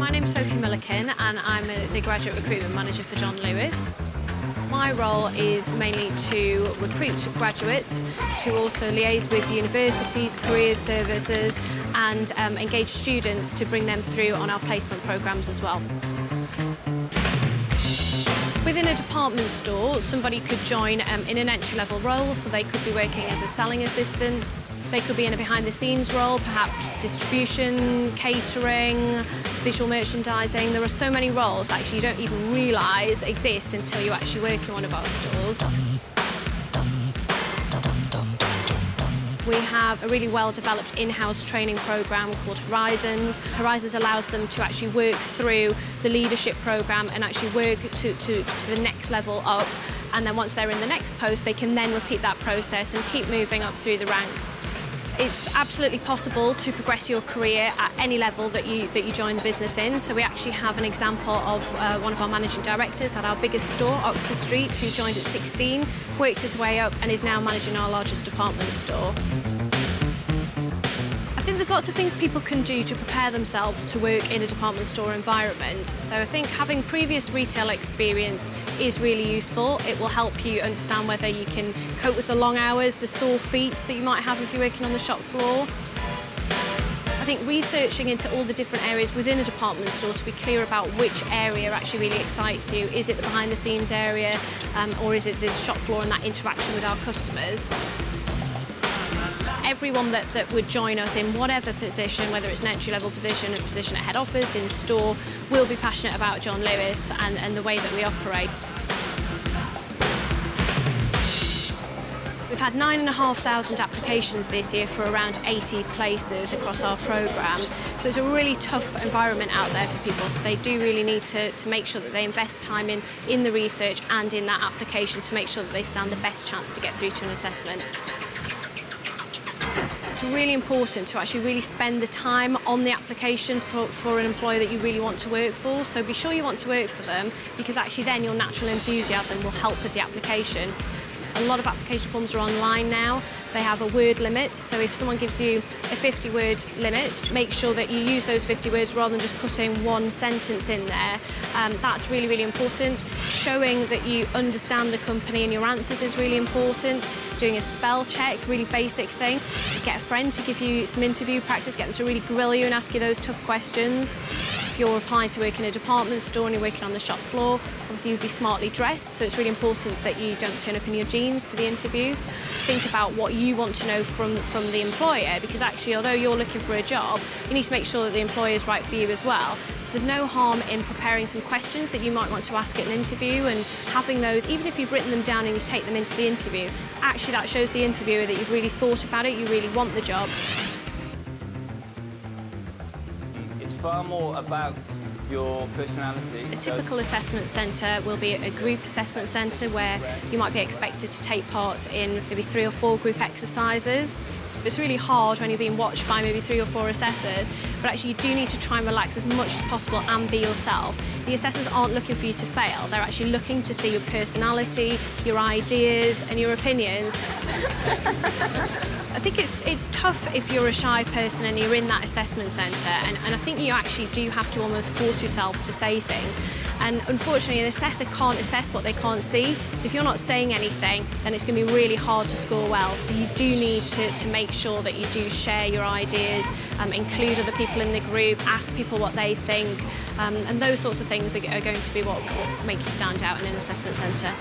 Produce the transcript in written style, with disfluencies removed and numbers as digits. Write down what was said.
My name's Sophie Milliken and I'm the Graduate Recruitment Manager for John Lewis. My role is mainly to recruit graduates, to also liaise with universities, careers services and engage students to bring them through on our placement programmes as well. Within a department store, somebody could join in an entry-level role, so they could be working as a selling assistant. They could be in a behind-the-scenes role, perhaps distribution, catering, visual merchandising. There are so many roles that actually you don't even realise exist until you actually work in one of our stores. We have a really well-developed in-house training programme called Horizons. Horizons allows them to actually work through the leadership programme and actually work to the next level up. And then once they're in the next post, they can then repeat that process and keep moving up through the ranks. It's absolutely possible to progress your career at any level that you join the business in. So we actually have an example of one of our managing directors at our biggest store, Oxford Street, who joined at 16, worked his way up and is now managing our largest department store. I think there's lots of things people can do to prepare themselves to work in a department store environment. So I think having previous retail experience is really useful. It will help you understand whether you can cope with the long hours, the sore feet that you might have if you're working on the shop floor. I think researching into all the different areas within a department store to be clear about which area actually really excites you. Is it the behind the scenes area or is it the shop floor and that interaction with our customers? Everyone that would join us in whatever position, whether it's an entry-level position, a position at head office, in store, will be passionate about John Lewis and the way that we operate. We've had 9,500 applications this year for around 80 places across our programmes. So it's a really tough environment out there for people, so they do really need to make sure that they invest time in the research and in that application to make sure that they stand the best chance to get through to an assessment. It's really important to actually really spend the time on the application for an employer that you really want to work for. So be sure you want to work for them, because actually then your natural enthusiasm will help with the application. A lot of application forms are online now. They have a word limit, so if someone gives you a 50-word limit, make sure that you use those 50 words rather than just putting one sentence in there. That's really, really important. Showing that you understand the company and your answers is really important. Doing a spell check, really basic thing. Get a friend to give you some interview practice, get them to really grill you and ask you those tough questions. If you're applying to work in a department store and you're working on the shop floor, obviously you'd be smartly dressed, so it's really important that you don't turn up in your jeans to the interview. Think about what you want to know from the employer, because actually, although you're looking for a job, you need to make sure that the employer is right for you as well. So there's no harm in preparing some questions that you might want to ask at an interview, and having those, even if you've written them down and you take them into the interview, actually that shows the interviewer that you've really thought about it, you really want the job. It's far more about your personality. A typical assessment centre will be a group assessment centre where you might be expected to take part in maybe 3 or 4 group exercises. It's really hard when you're being watched by maybe 3 or 4 assessors, but actually you do need to try and relax as much as possible and be yourself. The assessors aren't looking for you to fail, they're actually looking to see your personality, your ideas and your opinions. I think it's tough if you're a shy person and you're in that assessment centre, and I think you actually do have to almost force yourself to say things. And unfortunately, an assessor can't assess what they can't see, so if you're not saying anything, then it's going to be really hard to score well. So you do need to make sure that you do share your ideas, include other people in the group, ask people what they think, and those sorts of things are going to be what make you stand out in an assessment centre.